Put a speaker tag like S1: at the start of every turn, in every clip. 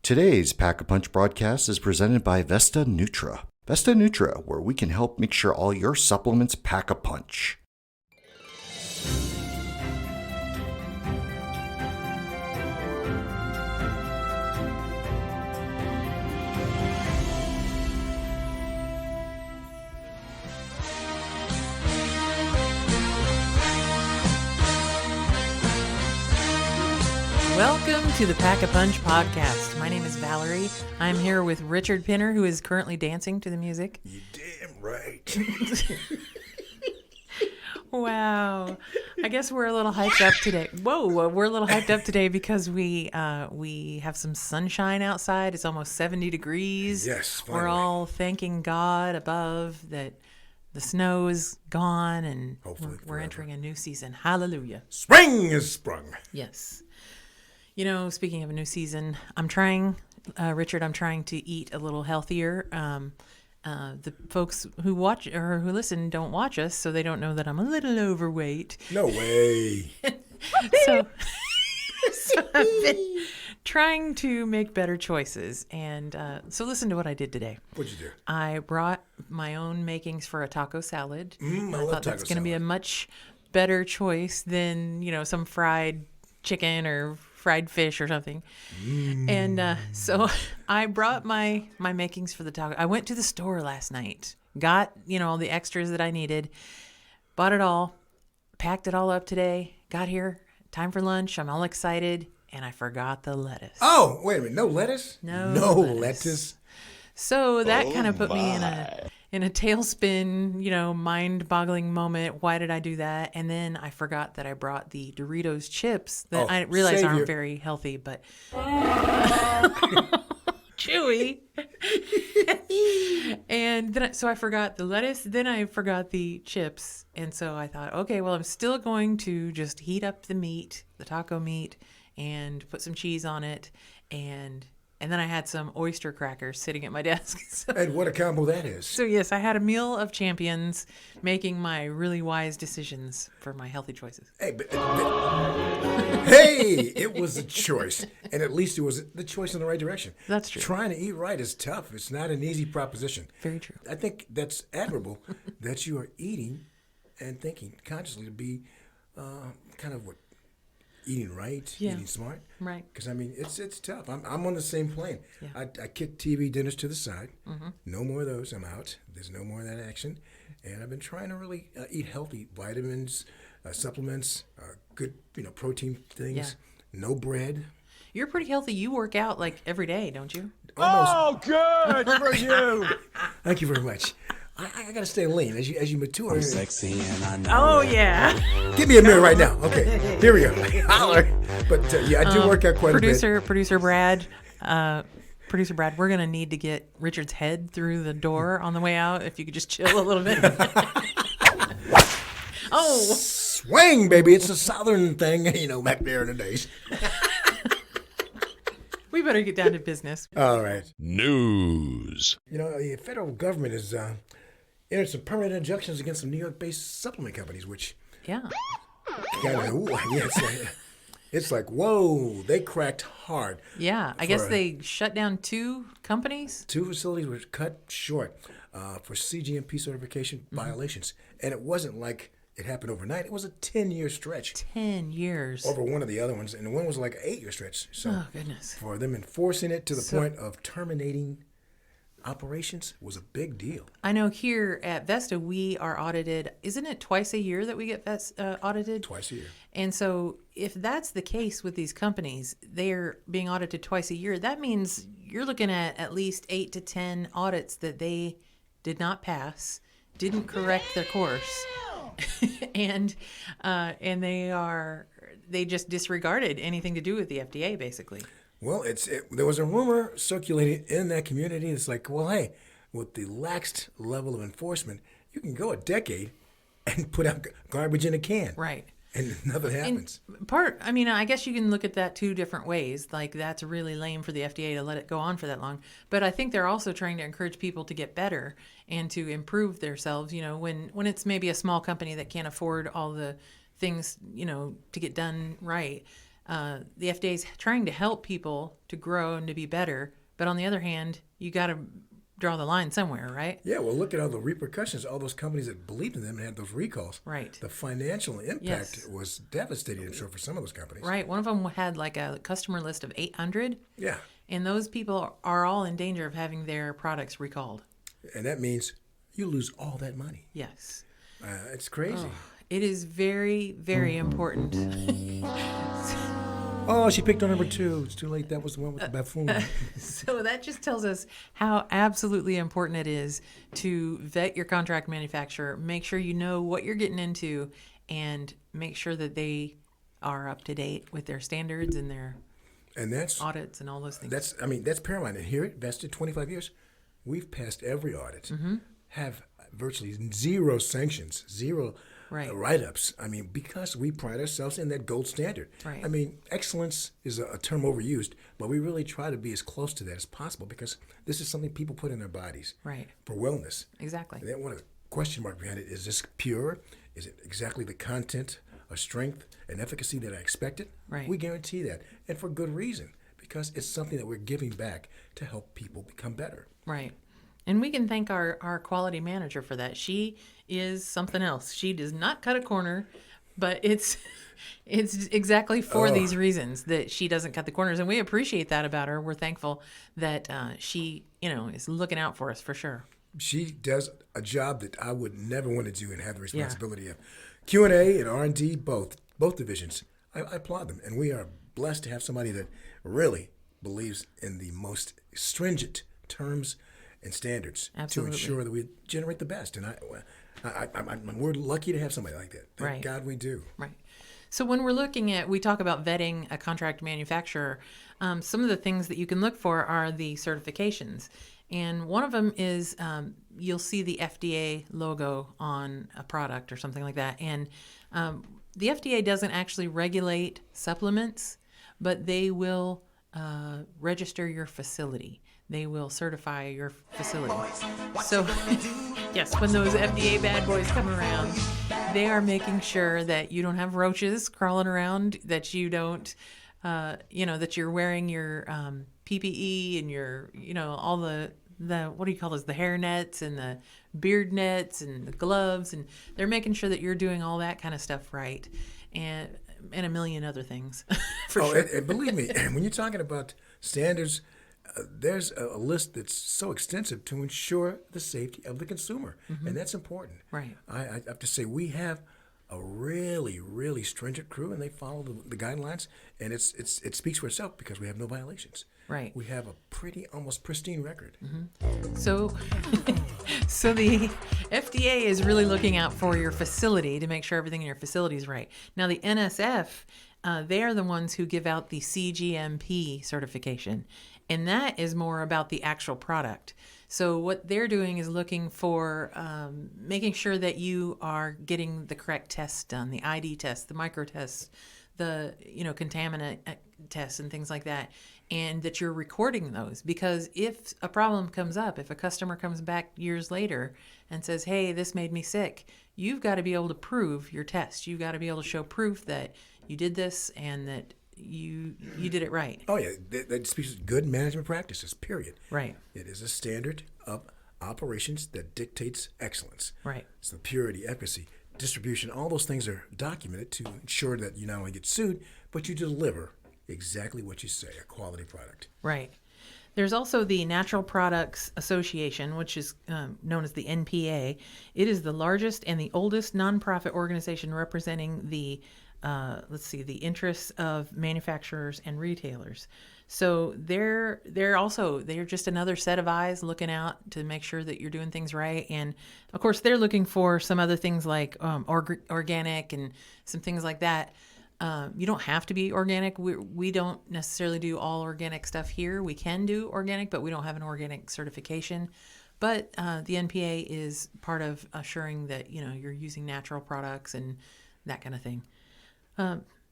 S1: Today's Pack-a-Punch broadcast is presented by Vesta Nutra. Vesta Nutra, where we can help make sure all your supplements pack a punch.
S2: Welcome to the Pack-a-Punch podcast. My name is Valerie. I'm here with Richard Pinner, who is currently dancing to the music.
S3: You damn right.
S2: Wow. I guess we're a little hyped up today. Whoa, we're a little hyped up today because we have some sunshine outside. It's almost 70 degrees.
S3: Yes, finally.
S2: We're all thanking God above that the snow is gone and
S3: Hopefully
S2: we're
S3: forever.
S2: entering a new season. Hallelujah.
S3: Spring is sprung.
S2: Yes. You know, speaking of a new season, I'm trying, Richard, I'm trying to eat a little healthier. The folks who watch or who listen don't watch us, so they don't know that I'm a little overweight.
S3: No way.
S2: So I've been trying to make better choices. And so listen to what I did today.
S3: What'd you do?
S2: I brought my own makings for a taco salad.
S3: I
S2: I
S3: love
S2: thought
S3: taco
S2: that's going to be a
S3: salad.
S2: much better choice than, some fried chicken or fried fish or something. And so I brought my makings for the taco. I went to the store last night, got, all the extras that I needed, bought it all, packed it all up today, got here, time for lunch. I'm all excited, and I forgot the lettuce.
S3: Oh, wait a minute. No lettuce?
S2: No
S3: lettuce.
S2: So that kind of put me in a tailspin, mind-boggling moment. Why did I do that? And then I forgot that I brought the Doritos chips that I realize
S3: savior.
S2: aren't very healthy, but chewy. And then so I forgot the lettuce. Then I forgot the chips, and so I thought, okay, well, I'm still going to just heat up the meat, the taco meat, and put some cheese on it, and then I had some oyster crackers sitting at my desk.
S3: And what a combo that is.
S2: So yes, I had a meal of champions, making my really wise decisions for my healthy choices.
S3: Hey, hey, it was a choice. And at least it was the choice in the right direction.
S2: That's true.
S3: Trying to eat right is tough. It's not an easy proposition.
S2: Very true.
S3: I think that's admirable that you are eating and thinking consciously to be kind of eating right,
S2: Yeah.
S3: eating smart.
S2: Right.
S3: Because, it's tough. I'm on the same plane.
S2: Yeah.
S3: I kick TV dinners to the side. Mm-hmm. No more of those. I'm out. There's no more of that action. And I've been trying to really eat healthy, vitamins, supplements, good, protein things.
S2: Yeah.
S3: No bread.
S2: You're pretty healthy. You work out like every day, don't you?
S3: Almost.
S4: Oh, good for you.
S3: Thank you very much. I got to stay lean as you mature.
S4: Sexy and I know.
S2: Oh yeah.
S3: Give me a mirror right now. Okay, here we go. Holler. But I do work out quite a bit.
S2: Producer Brad, we're gonna need to get Richard's head through the door on the way out. If you could just chill a little bit. Oh.
S3: Swing, baby. It's a southern thing, back there in the days.
S2: We better get down to business.
S3: All right.
S4: News.
S3: The federal government has entered some permanent injunctions against some New York-based supplement companies, which
S2: Yeah.
S3: it's like, whoa, they cracked hard.
S2: Yeah. I guess they shut down 2 companies.
S3: 2 facilities were cut short for CGMP certification violations. And it wasn't like it happened overnight. It was a 10-year stretch
S2: 10 years.
S3: over one of the other ones. And one was like an 8-year stretch. So
S2: Oh goodness.
S3: for them enforcing it to the point of terminating operations was a big deal.
S2: I know here at Vesta we are audited. Isn't it twice a year that we get audited?
S3: Twice a year.
S2: And so if that's the case with these companies, they're being audited twice a year. That means you're looking at least 8 to 10 audits that they did not pass, didn't correct their course, and they just disregarded anything to do with the FDA basically.
S3: Well, there was a rumor circulating in that community. It's like, well, hey, with the laxed level of enforcement, you can go a decade and put out garbage in a can.
S2: Right.
S3: And nothing happens.
S2: I guess you can look at that 2 different ways. Like, that's really lame for the FDA to let it go on for that long. But I think they're also trying to encourage people to get better and to improve themselves, when it's maybe a small company that can't afford all the things, to get done right. the FDA is trying to help people to grow and to be better. But on the other hand, you got to draw the line somewhere, right?
S3: Yeah, well, look at all the repercussions, all those companies that believed in them and had those recalls.
S2: Right.
S3: The financial impact
S2: Yes.
S3: was devastating, I'm sure, for some of those companies.
S2: Right. One of them had like a customer list of 800,
S3: Yeah,
S2: and those people are all in danger of having their products recalled.
S3: and that means you lose all that money.
S2: Yes.
S3: It's crazy.
S2: It is very, very important.
S3: Oh, she picked on number 2. It's too late. That was the one with the buffoon.
S2: So that just tells us how absolutely important it is to vet your contract manufacturer, make sure you know what you're getting into, and make sure that they are up to date with their standards and their
S3: And that's
S2: audits and all those things.
S3: that's paramount. And here at Vested, 25 years, we've passed every audit, have virtually zero sanctions, zero
S2: Right.
S3: write-ups. I mean, because we pride ourselves in that gold standard.
S2: Right.
S3: I mean, excellence is a term overused, but we really try to be as close to that as possible because this is something people put in their bodies
S2: Right.
S3: for wellness.
S2: Exactly.
S3: And then one of the question mark behind it is this pure? Is it exactly the content or strength and efficacy that I expected?
S2: Right.
S3: We guarantee that, and for good reason, because it's something that we're giving back to help people become better.
S2: Right. And we can thank our quality manager for that. She is something else. She does not cut a corner, but it's exactly for these reasons that she doesn't cut the corners. And we appreciate that about her. We're thankful that she, is looking out for us for sure.
S3: She does a job that I would never want to do and have the responsibility of. Q&A and R&D, both divisions. I applaud them, and we are blessed to have somebody that really believes in the most stringent terms and standards
S2: Absolutely.
S3: to ensure that we generate the best. And we're lucky to have somebody like that. Thank
S2: Right.
S3: God we do.
S2: Right. So when we talk about vetting a contract manufacturer, some of the things that you can look for are the certifications. And one of them is you'll see the FDA logo on a product or something like that. And the FDA doesn't actually regulate supplements, but they will register your facility. They will certify your facility. So, yes, when those FDA bad boys come around, they are making sure that you don't have roaches crawling around, that you don't, that you're wearing your PPE and your, all the what do you call those, the hair nets and the beard nets and the gloves, and they're making sure that you're doing all that kind of stuff right, and a million other things. For sure.
S3: And believe me, when you're talking about standards, there's a list that's so extensive to ensure the safety of the consumer, and that's important.
S2: Right.
S3: I have to say we have a really, really stringent crew, and they follow the guidelines, and it speaks for itself because we have no violations.
S2: Right.
S3: We have a pretty, almost pristine record.
S2: So the FDA is really looking out for your facility to make sure everything in your facility is right. Now, the NSF, they are the ones who give out the CGMP certification, and that is more about the actual product. So what they're doing is looking for making sure that you are getting the correct tests done, the ID tests, the micro tests, the contaminant tests and things like that, and that you're recording those. Because if a problem comes up, if a customer comes back years later and says, hey, this made me sick, you've got to be able to prove your test. You've got to be able to show proof that you did this and that you did it right.
S3: Oh, yeah, that speaks to good management practices, period.
S2: Right.
S3: It is a standard of operations that dictates excellence.
S2: Right.
S3: So purity, efficacy, distribution, all those things are documented to ensure that you not only get sued, but you deliver exactly what you say, a quality product.
S2: Right. There's also the Natural Products Association, which is known as the NPA. It is the largest and the oldest nonprofit organization representing the the interests of manufacturers and retailers. So they're just another set of eyes looking out to make sure that you're doing things right. And of course, they're looking for some other things like organic and some things like that. You don't have to be organic. We don't necessarily do all organic stuff here. We can do organic, but we don't have an organic certification. But the NPA is part of assuring that you're using natural products and that kind of thing.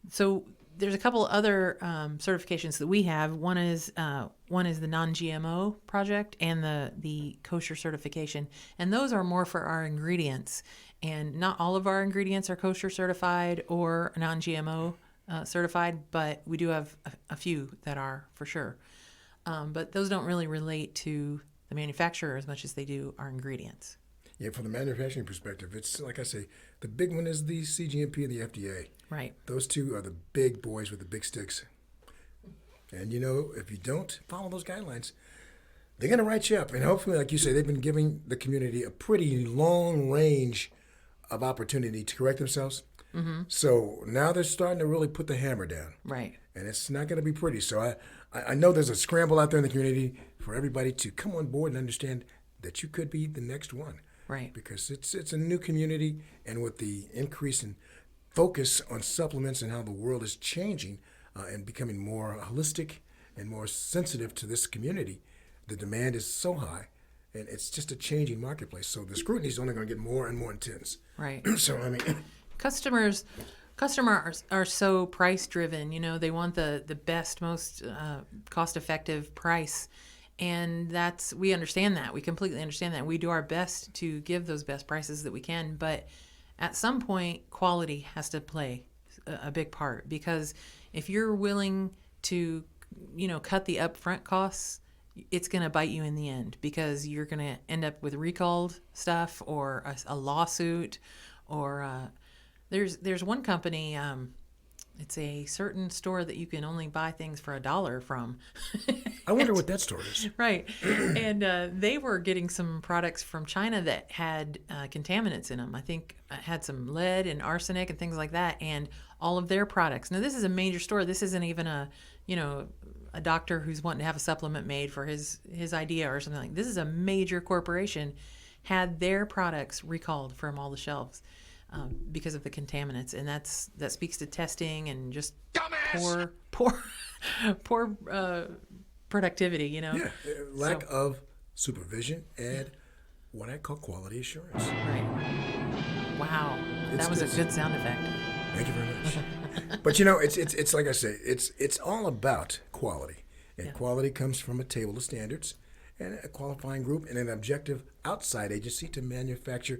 S2: So there's a couple other certifications that we have. One is the non-GMO project and the kosher certification, and those are more for our ingredients. And not all of our ingredients are kosher certified or non-GMO certified, but we do have a few that are for sure. But those don't really relate to the manufacturer as much as they do our ingredients.
S3: Yeah, from the manufacturing perspective, it's like I say, the big one is the CGMP and the FDA.
S2: Right.
S3: Those two are the big boys with the big sticks. And, if you don't follow those guidelines, they're going to write you up. And hopefully, like you say, they've been giving the community a pretty long range of opportunity to correct themselves. Mm-hmm. So now they're starting to really put the hammer down.
S2: Right.
S3: And it's not going to be pretty. So I know there's a scramble out there in the community for everybody to come on board and understand that you could be the next one.
S2: Right.
S3: Because it's a new community, and with the increase in focus on supplements and how the world is changing and becoming more holistic and more sensitive to this community, the demand is so high, and it's just a changing marketplace. So the scrutiny is only going to get more and more intense.
S2: Right.
S3: So, I mean...
S2: Customers are so price driven. They want the best, most cost effective price. And we understand that. We completely understand that. We do our best to give those best prices that we can. But at some point, quality has to play a big part, because if you're willing to, cut the upfront costs, it's going to bite you in the end, because you're going to end up with recalled stuff or a lawsuit, or there's one company. It's a certain store that you can only buy things for $1 from.
S3: I wonder what that store is.
S2: Right. And they were getting some products from China that had contaminants in them. I think had some lead and arsenic and things like that. And all of their products. Now, this is a major store. This isn't even a doctor who's wanting to have a supplement made for his idea or something like that. This is a major corporation, had their products recalled from all the shelves. Because of the contaminants, and that speaks to testing and just poor productivity.
S3: Yeah, lack of supervision and what I call quality assurance.
S2: Right. Wow, that was a good sound effect.
S3: Thank you very much. But it's like I say, it's all about quality, and quality comes from a table of standards and a qualifying group and an objective outside agency to manufacture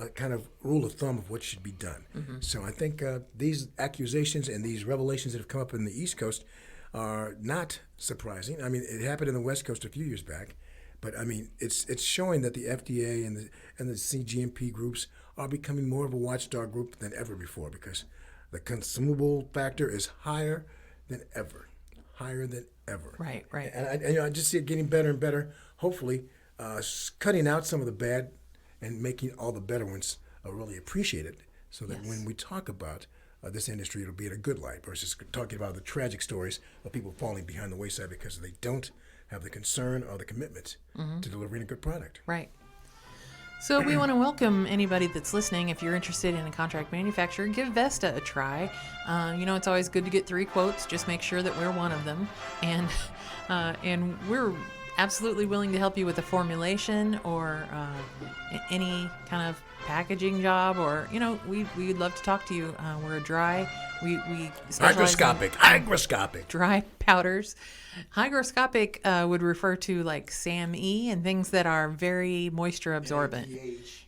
S3: a kind of rule of thumb of what should be done. Mm-hmm. So I think these accusations and these revelations that have come up in the East Coast are not surprising. I mean, it happened in the West Coast a few years back, but I mean, it's showing that the FDA and the CGMP groups are becoming more of a watchdog group than ever before, because the consumable factor is higher than ever. Right. And I just see it getting better and better. Hopefully, cutting out some of the bad and making all the better ones really appreciated, so that when we talk about this industry, it'll be in a good light, versus talking about the tragic stories of people falling behind the wayside because they don't have the concern or the commitment to delivering a good product.
S2: Right. So we want to welcome anybody that's listening. If you're interested in a contract manufacturer, give Vesta a try. It's always good to get 3 quotes. Just make sure that we're one of them. And we're absolutely willing to help you with a formulation or any kind of packaging job, or we'd love to talk to you. We're a dry, we specialize
S3: hygroscopic
S2: dry powders. Hygroscopic would refer to like SAMe and things that are very moisture absorbent.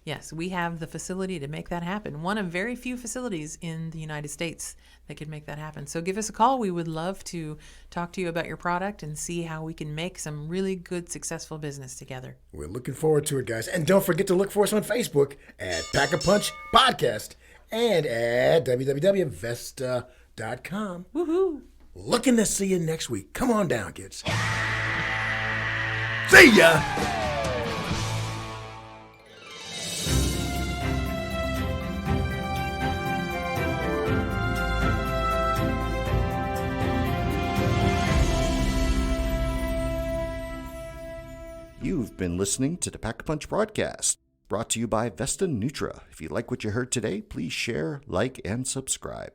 S2: Yes, we have the facility to make that happen. One of very few facilities in the United States that can make that happen. So give us a call. We would love to talk to you about your product and see how we can make some really good, successful business together.
S3: We're looking forward to it, guys. And don't forget to look for us on Facebook at Pack a Punch Podcast and at www.vesta.com.
S2: Woohoo!
S3: Looking to see you next week. Come on down, kids. See ya!
S1: You've been listening to the Pack a Punch broadcast, brought to you by Vesta Nutra. If you like what you heard today, please share, like, and subscribe.